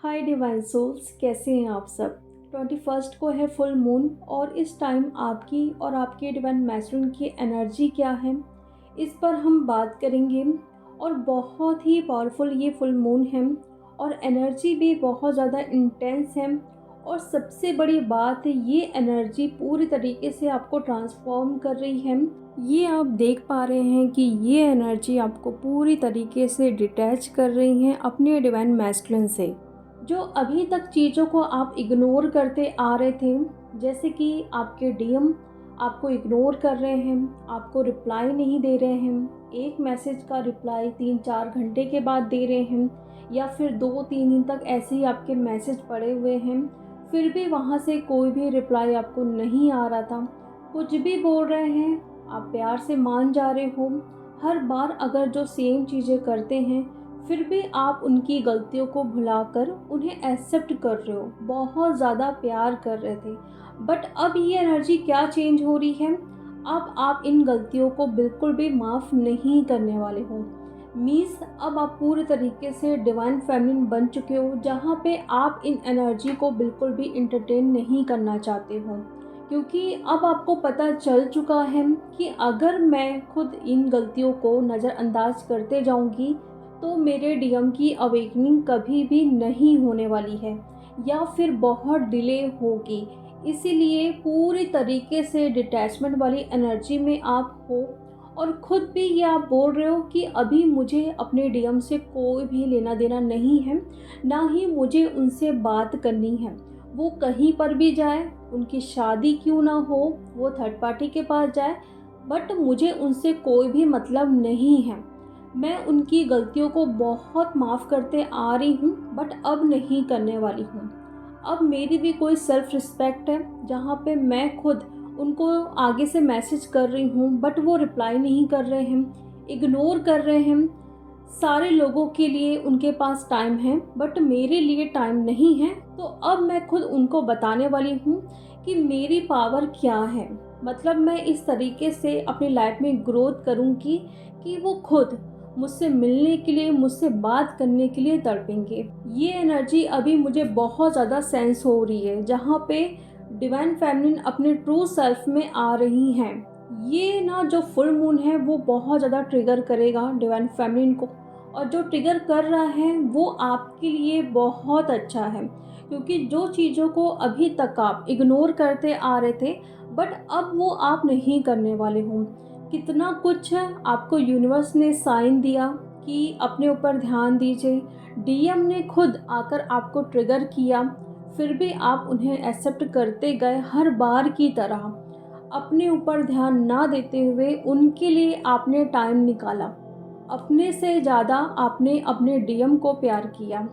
हाय divine souls, कैसे हैं आप सब। 21st को है फुल मून और इस टाइम आपकी और आपके डिवाइन मैस्टरिन की एनर्जी क्या है, इस पर हम बात करेंगे। और बहुत ही पावरफुल ये फुल मून है और एनर्जी भी बहुत ज़्यादा इंटेंस है। और सबसे बड़ी बात है, ये एनर्जी पूरी तरीके से आपको ट्रांसफॉर्म कर रही है। ये आप देख पा रहे हैं कि ये एनर्जी आपको पूरी तरीके से डिटैच कर रही है अपने डिवाइन मैस्कुलिन से। जो अभी तक चीज़ों को आप इग्नोर करते आ रहे थे, जैसे कि आपके डीएम आपको इग्नोर कर रहे हैं, आपको रिप्लाई नहीं दे रहे हैं, एक मैसेज का रिप्लाई 3-4 घंटे के बाद दे रहे हैं, या फिर 2-3 दिन तक ऐसे ही आपके मैसेज पड़े हुए हैं, फिर भी वहाँ से कोई भी रिप्लाई आपको नहीं आ रहा था। कुछ भी बोल रहे हैं, आप प्यार से मान जा रहे हो। हर बार अगर जो सेम चीज़ें करते हैं, फिर भी आप उनकी गलतियों को भुलाकर उन्हें एक्सेप्ट कर रहे हो, बहुत ज़्यादा प्यार कर रहे थे। बट अब ये एनर्जी क्या चेंज हो रही है, अब आप इन गलतियों को बिल्कुल भी माफ़ नहीं करने वाले हो। मीन्स अब आप पूरे तरीके से डिवाइन फेमिनिन बन चुके हो, जहाँ पे आप इन एनर्जी को बिल्कुल भी इंटरटेन नहीं करना चाहते हो। क्योंकि अब आपको पता चल चुका है कि अगर मैं खुद इन गलतियों को नज़रअंदाज करते जाऊंगी तो मेरे डीएम की अवेकनिंग कभी भी नहीं होने वाली है, या फिर बहुत डिले होगी। इसीलिए पूरी तरीके से डिटैचमेंट वाली एनर्जी में आप हो और ख़ुद भी ये आप बोल रहे हो कि अभी मुझे अपने डीएम से कोई भी लेना देना नहीं है, ना ही मुझे उनसे बात करनी है। वो कहीं पर भी जाए, उनकी शादी क्यों ना हो, वो थर्ड पार्टी के पास जाए, बट मुझे उनसे कोई भी मतलब नहीं है। मैं उनकी गलतियों को बहुत माफ़ करते आ रही हूँ, बट अब नहीं करने वाली हूँ। अब मेरी भी कोई सेल्फ़ रिस्पेक्ट है, जहाँ पे मैं खुद उनको आगे से मैसेज कर रही हूँ, बट वो रिप्लाई नहीं कर रहे हैं, इग्नोर कर रहे हैं। सारे लोगों के लिए उनके पास टाइम है, बट मेरे लिए टाइम नहीं है। तो अब मैं खुद उनको बताने वाली हूँ कि मेरी पावर क्या है। मतलब मैं इस तरीके से अपनी लाइफ में ग्रोथ करूँगी कि वो खुद मुझसे मिलने के लिए, मुझसे बात करने के लिए तड़पेंगे। ये एनर्जी अभी मुझे बहुत ज़्यादा सेंस हो रही है, जहाँ पे डिवाइन फेमिनिन अपने ट्रू सेल्फ में आ रही हैं। ये ना जो फुल मून है वो बहुत ज़्यादा ट्रिगर करेगा डिवाइन फेमिनिन को, और जो ट्रिगर कर रहा है वो आपके लिए बहुत अच्छा है। क्योंकि जो चीज़ों को अभी तक आप इग्नोर करते आ रहे थे, बट अब वो आप नहीं करने वाले हो। कितना कुछ आपको यूनिवर्स ने साइन दिया कि अपने ऊपर ध्यान दीजिए। डीएम ने खुद आकर आपको ट्रिगर किया, फिर भी आप उन्हें एक्सेप्ट करते गए हर बार की तरह। अपने ऊपर ध्यान ना देते हुए उनके लिए आपने टाइम निकाला। अपने से ज़्यादा आपने अपने डीएम को प्यार किया।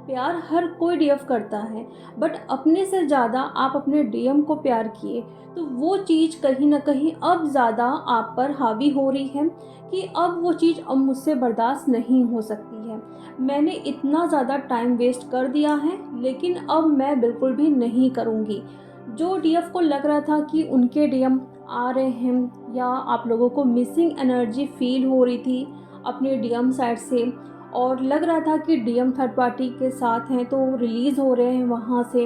प्यार हर कोई डीएफ करता है, बट अपने से ज़्यादा आप अपने डीएम को प्यार किए, तो वो चीज़ कहीं ना कहीं अब ज़्यादा आप पर हावी हो रही है कि अब वो चीज़ अब मुझसे बर्दाश्त नहीं हो सकती है। मैंने इतना ज़्यादा टाइम वेस्ट कर दिया है, लेकिन अब मैं बिल्कुल भी नहीं करूँगी। जो डीएफ को लग रहा था कि उनके डीएम आ रहे हैं, या आप लोगों को मिसिंग एनर्जी फील हो रही थी अपने डीएम साइड से, और लग रहा था कि डीएम थर्ड पार्टी के साथ हैं तो रिलीज़ हो रहे हैं वहाँ से,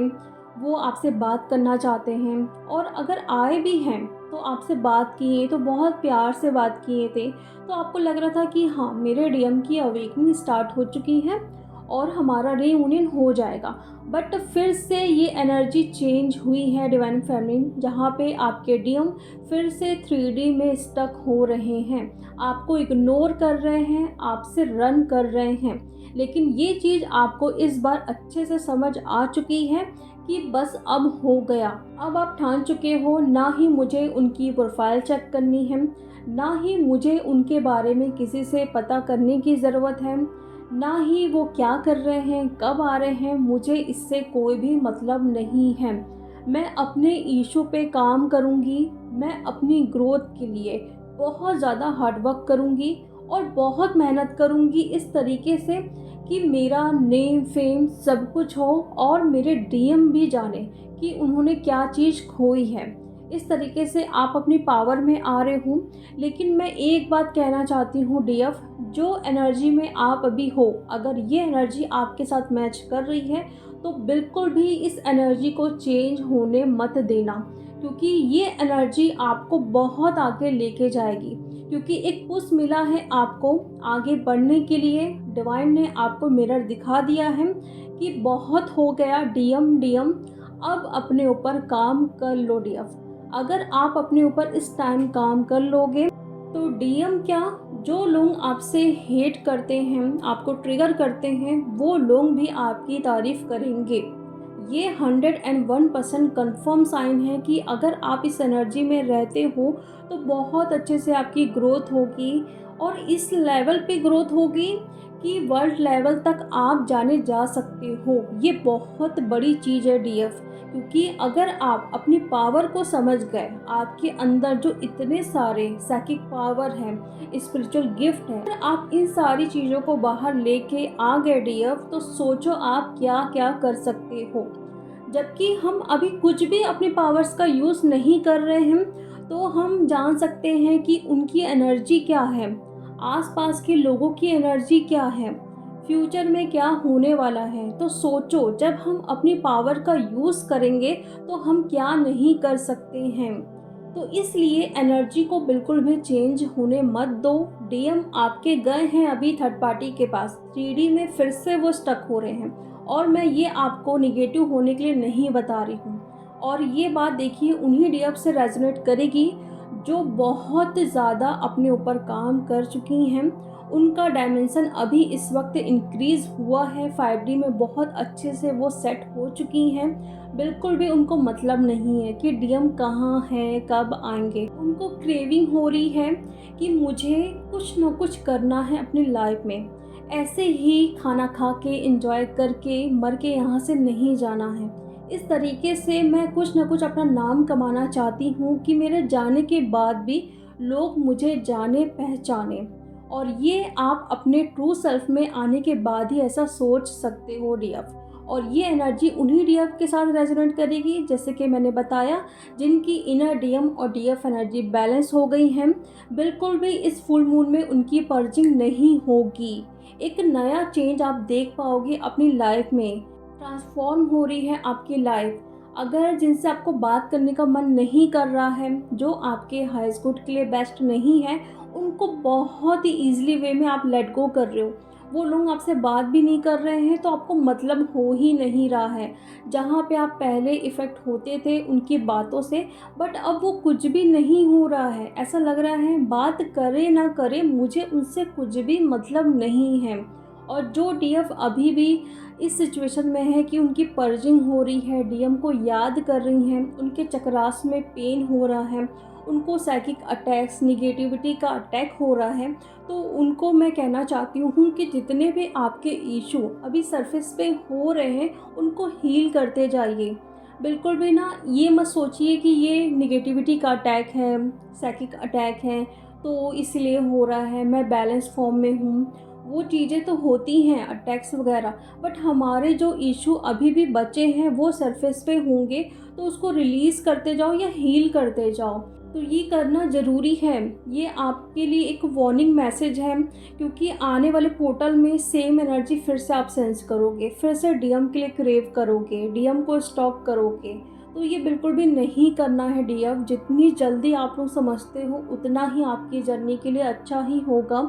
वो आपसे बात करना चाहते हैं, और अगर आए भी हैं तो आपसे बात किए तो बहुत प्यार से बात किए थे। तो आपको लग रहा था कि हाँ, मेरे डीएम की अवेकनिंग स्टार्ट हो चुकी है और हमारा रीयूनियन हो जाएगा। बट फिर से ये एनर्जी चेंज हुई है डिवाइन फेमिनिन, जहाँ पे आपके डीएम फिर से 3D में स्टक हो रहे हैं, आपको इग्नोर कर रहे हैं, आपसे रन कर रहे हैं। लेकिन ये चीज़ आपको इस बार अच्छे से समझ आ चुकी है कि बस अब हो गया। अब आप ठान चुके हो, ना ही मुझे उनकी प्रोफाइल चेक करनी है, ना ही मुझे उनके बारे में किसी से पता करने की ज़रूरत है, ना ही वो क्या कर रहे हैं, कब आ रहे हैं, मुझे इससे कोई भी मतलब नहीं है। मैं अपने इशू पे काम करूँगी, मैं अपनी ग्रोथ के लिए बहुत ज़्यादा हार्डवर्क करूँगी और बहुत मेहनत करूँगी इस तरीके से कि मेरा नेम फेम सब कुछ हो, और मेरे डीएम भी जाने कि उन्होंने क्या चीज़ खोई है। इस तरीके से आप अपनी पावर में आ रहे हो। लेकिन मैं एक बात कहना चाहती हूँ जो एनर्जी में आप अभी हो, अगर ये एनर्जी आपके साथ मैच कर रही है तो बिल्कुल भी इस एनर्जी को चेंज होने मत देना, क्योंकि ये एनर्जी आपको बहुत आगे लेके जाएगी। क्योंकि एक पुश मिला है आपको आगे बढ़ने के लिए। डिवाइन ने आपको मिरर दिखा दिया है कि बहुत हो गया डीएम डीएम, अब अपने ऊपर काम कर लो डीएफ। अगर आप अपने ऊपर इस टाइम काम कर लोगे तो डीएम क्या, जो लोग आपसे हेट करते हैं, आपको ट्रिगर करते हैं, वो लोग भी आपकी तारीफ करेंगे। ये 101% कंफर्म साइन है कि अगर आप इस एनर्जी में रहते हो तो बहुत अच्छे से आपकी ग्रोथ होगी, और इस लेवल पे ग्रोथ होगी कि वर्ल्ड लेवल तक आप जाने जा सकते हो। ये बहुत बड़ी चीज़ है डीएफ, क्योंकि अगर आप अपनी पावर को समझ गए, आपके अंदर जो इतने सारे साइकिक पावर हैं, स्पिरिचुअल गिफ्ट है, अगर आप इन सारी चीज़ों को बाहर लेके आ गए डीएफ, तो सोचो आप क्या क्या कर सकते हो। जबकि हम अभी कुछ भी अपनी पावर्स का यूज़ नहीं कर रहे हैं, तो हम जान सकते हैं कि उनकी एनर्जी क्या है, आसपास के लोगों की एनर्जी क्या है, फ्यूचर में क्या होने वाला है। तो सोचो, जब हम अपनी पावर का यूज़ करेंगे तो हम क्या नहीं कर सकते हैं। तो इसलिए एनर्जी को बिल्कुल भी चेंज होने मत दो। डीएम आपके गए हैं अभी थर्ड पार्टी के पास, 3D में फिर से वो स्टक हो रहे हैं, और मैं ये आपको निगेटिव होने के लिए नहीं बता रही हूँ। और ये बात देखिए उन्हीं डीएफ से रेजोनेट करेगी जो बहुत ज़्यादा अपने ऊपर काम कर चुकी हैं। उनका डायमेंशन अभी इस वक्त इंक्रीज़ हुआ है, 5D में बहुत अच्छे से वो सेट हो चुकी हैं। बिल्कुल भी उनको मतलब नहीं है कि डीएम कहाँ हैं, कब आएंगे। उनको क्रेविंग हो रही है कि मुझे कुछ ना कुछ करना है अपनी लाइफ में, ऐसे ही खाना खा के एंजॉय करके मर के यहाँ से नहीं जाना है। इस तरीके से मैं कुछ ना कुछ अपना नाम कमाना चाहती हूँ कि मेरे जाने के बाद भी लोग मुझे जाने पहचाने। और ये आप अपने ट्रू सेल्फ में आने के बाद ही ऐसा सोच सकते हो डीएफ। और ये एनर्जी उन्हीं डीएफ के साथ रेजोनेट करेगी, जैसे कि मैंने बताया, जिनकी इनर डीएम और डीएफ एनर्जी बैलेंस हो गई हैं। बिल्कुल भी इस फुल मून में उनकी पर्जिंग नहीं होगी। एक नया चेंज आप देख पाओगे अपनी लाइफ में, ट्रांसफॉर्म हो रही है आपकी लाइफ। अगर जिनसे आपको बात करने का मन नहीं कर रहा है, जो आपके हाईएस्ट गुड के लिए बेस्ट नहीं है, उनको बहुत ही ईजिली वे में आप लेट गो कर रहे हो। वो लोग आपसे बात भी नहीं कर रहे हैं तो आपको मतलब हो ही नहीं रहा है। जहाँ पे आप पहले इफ़ेक्ट होते थे उनकी बातों से, बट अब वो कुछ भी नहीं हो रहा है। ऐसा लग रहा है बात करे ना करे, मुझे उनसे कुछ भी मतलब नहीं है। और जो डीएफ अभी भी इस सिचुएशन में है कि उनकी पर्जिंग हो रही है, डीएम को याद कर रही हैं, उनके चक्रास में पेन हो रहा है, उनको साइकिक अटैक्स, निगेटिविटी का अटैक हो रहा है, तो उनको मैं कहना चाहती हूँ कि जितने भी आपके इशू अभी सरफेस पे हो रहे हैं, उनको हील करते जाइए। बिल्कुल भी ना ये मत सोचिए कि ये निगेटिविटी का अटैक है, साइकिक अटैक है, तो इसलिए हो रहा है, मैं बैलेंस फॉर्म में हूँ। वो चीज़ें तो होती हैं अटैक्स वगैरह, बट हमारे जो इशू अभी भी बचे हैं वो सरफेस पे होंगे, तो उसको रिलीज़ करते जाओ या हील करते जाओ। तो ये करना ज़रूरी है। ये आपके लिए एक वार्निंग मैसेज है, क्योंकि आने वाले पोर्टल में सेम एनर्जी फिर से आप सेंस करोगे, फिर से डीएम के लिए क्रेव करोगे, डीएम को स्टॉक करोगे। तो ये बिल्कुल भी नहीं करना है डीएफ। जितनी जल्दी आप लोग समझते हो उतना ही आपकी जर्नी के लिए अच्छा ही होगा।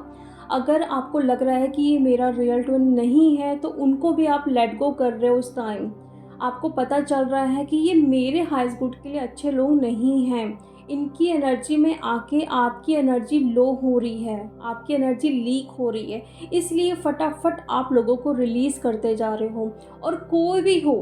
अगर आपको लग रहा है कि ये मेरा रियल ट्विन नहीं है, तो उनको भी आप लेट गो कर रहे हो उस टाइम। आपको पता चल रहा है कि ये मेरे हाईएस्ट गुड के लिए अच्छे लोग नहीं हैं। इनकी एनर्जी में आके आपकी एनर्जी लो हो रही है, आपकी एनर्जी लीक हो रही है, इसलिए फटाफट आप लोगों को रिलीज़ करते जा रहे हो। और कोई भी हो,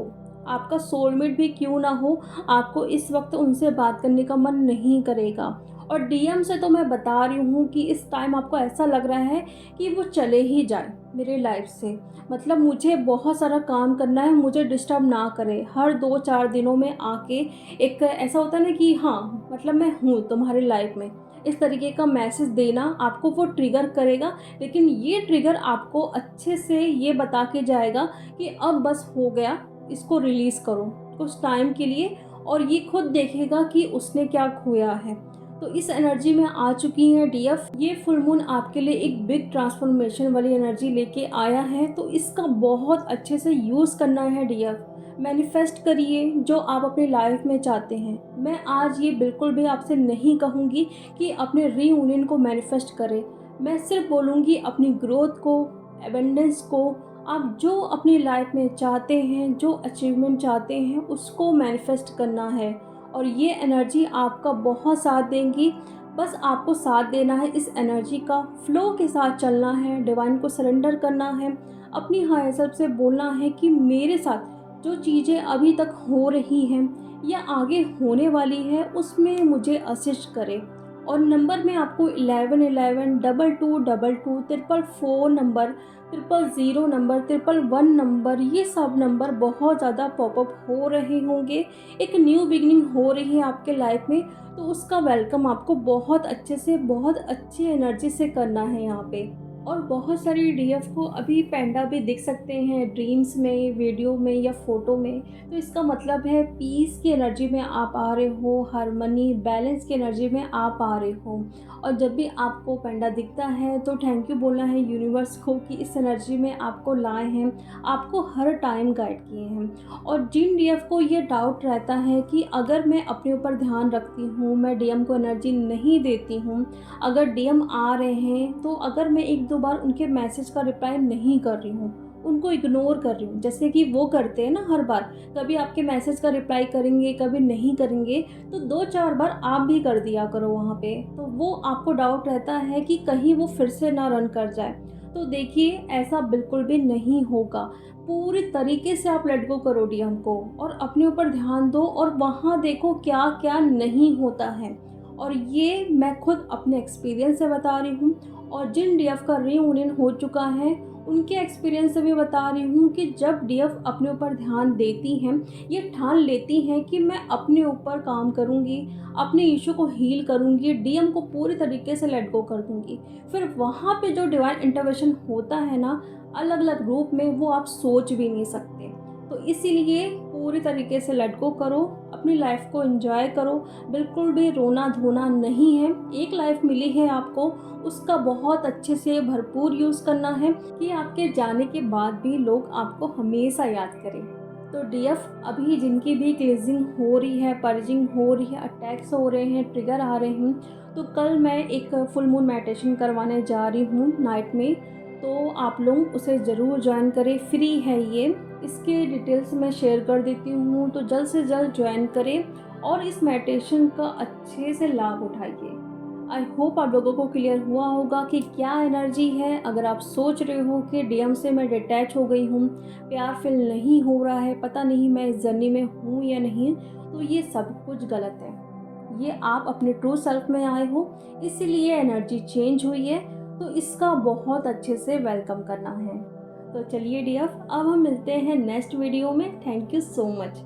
आपका सोलमेट भी क्यों ना हो, आपको इस वक्त उनसे बात करने का मन नहीं करेगा। और डीएम से तो मैं बता रही हूँ कि इस टाइम आपको ऐसा लग रहा है कि वो चले ही जाए मेरे लाइफ से। मतलब मुझे बहुत सारा काम करना है, मुझे डिस्टर्ब ना करे। हर 2-4 दिनों में आके एक ऐसा होता है ना कि हाँ मतलब मैं हूँ तुम्हारी लाइफ में, इस तरीके का मैसेज देना आपको वो ट्रिगर करेगा। लेकिन ये ट्रिगर आपको अच्छे से ये बता के जाएगा कि अब बस हो गया, इसको रिलीज़ करो कुछ टाइम के लिए, और ये खुद देखेगा कि उसने क्या खोया है। तो इस एनर्जी में आ चुकी हैं डीएफ। ये फुल मून आपके लिए एक बिग ट्रांसफॉर्मेशन वाली एनर्जी लेके आया है, तो इसका बहुत अच्छे से यूज़ करना है डीएफ। मैनिफेस्ट करिए जो आप अपनी लाइफ में चाहते हैं। मैं आज ये बिल्कुल भी आपसे नहीं कहूँगी कि अपने रीयूनियन को मैनिफेस्ट करें। मैं सिर्फ बोलूँगी अपनी ग्रोथ को, एबेंडेंस को, आप जो अपनी लाइफ में चाहते हैं, जो अचीवमेंट चाहते हैं, उसको मैनिफेस्ट करना है और ये एनर्जी आपका बहुत साथ देंगी। बस आपको साथ देना है, इस एनर्जी का फ्लो के साथ चलना है, डिवाइन को सरेंडर करना है, अपनी हायर सेल्फ से बोलना है कि मेरे साथ जो चीज़ें अभी तक हो रही हैं या आगे होने वाली है उसमें मुझे असिस्ट करे। और नंबर में आपको 11 11 22 22 444 नंबर, 000 नंबर, 111 नंबर, ये सब नंबर बहुत ज़्यादा पॉपअप हो रहे होंगे। एक न्यू बिगिनिंग हो रही है आपके लाइफ में, तो उसका वेलकम आपको बहुत अच्छे से, बहुत अच्छी एनर्जी से करना है यहाँ पे। और बहुत सारी डीएफ को अभी पैंडा भी दिख सकते हैं ड्रीम्स में, वीडियो में या फोटो में, तो इसका मतलब है पीस की एनर्जी में आप आ रहे हो, हारमनी, बैलेंस की एनर्जी में आप आ रहे हो। और जब भी आपको पैंडा दिखता है तो थैंक यू बोलना है यूनिवर्स को कि इस एनर्जी में आपको लाए हैं, आपको हर टाइम गाइड किए हैं। और जिन डीएफ को ये डाउट रहता है कि अगर मैं अपने ऊपर ध्यान रखती हूँ, मैं डीएम को एनर्जी नहीं देती हूँ, अगर डीएम आ रहे हैं तो अगर मैं एक दो बार उनके मैसेज का रिप्लाई नहीं कर रही हूँ, उनको इग्नोर कर रही हूँ, जैसे कि वो करते हैं ना हर बार, कभी आपके मैसेज का रिप्लाई करेंगे, कभी नहीं करेंगे, तो 2-4 बार आप भी कर दिया करो वहाँ पे। तो वो आपको डाउट रहता है कि कहीं वो फिर से ना रन कर जाए। तो देखिए ऐसा बिल्कुल भी नहीं होगा। पूरी तरीके से आप लेट गो करो डीएम को और अपने ऊपर ध्यान दो और वहाँ देखो क्या क्या नहीं होता है। और ये मैं खुद अपने एक्सपीरियंस से बता रही हूँ और जिन डीएफ का रीयूनियन हो चुका है उनके एक्सपीरियंस से भी बता रही हूँ कि जब डीएफ अपने ऊपर ध्यान देती हैं, ये ठान लेती हैं कि मैं अपने ऊपर काम करूँगी, अपने इशू को हील करूँगी, डीएम को पूरी तरीके से लेट गो कर दूँगी, फिर वहाँ पे जो डिवाइन इंटरवेंशन होता है ना, अलग अलग रूप में, वो आप सोच भी नहीं सकते। तो इसीलिए पूरी तरीके से लेट गो करो, अपनी लाइफ को एंजॉय करो, बिल्कुल भी रोना धोना नहीं है। एक लाइफ मिली है आपको, उसका बहुत अच्छे से भरपूर यूज़ करना है कि आपके जाने के बाद भी लोग आपको हमेशा याद करें। तो डीएफ अभी जिनकी भी क्लींजिंग हो रही है, पर्जिंग हो रही है, अटैक्स हो रहे हैं, ट्रिगर आ रहे हैं, तो कल मैं एक फुल मून मेडिटेशन करवाने जा रही हूँ नाइट में, तो आप लोग उसे ज़रूर ज्वाइन करें, फ्री है ये। इसके डिटेल्स मैं शेयर कर देती हूँ, तो जल्द से जल्द ज्वाइन करें और इस मेडिटेशन का अच्छे से लाभ उठाइए। आई होप आप लोगों को क्लियर हुआ होगा कि क्या एनर्जी है। अगर आप सोच रहे हो कि डीएम से मैं डिटैच हो गई हूँ, प्यार फील नहीं हो रहा है, पता नहीं मैं इस जर्नी में हूँ या नहीं, तो ये सब कुछ गलत है। ये आप अपने ट्रू सेल्फ में आए हो, इसीलिए एनर्जी चेंज हुई है, तो इसका बहुत अच्छे से वेलकम करना है। तो चलिए डियर, अब हम मिलते हैं नेक्स्ट वीडियो में। Thank you so much.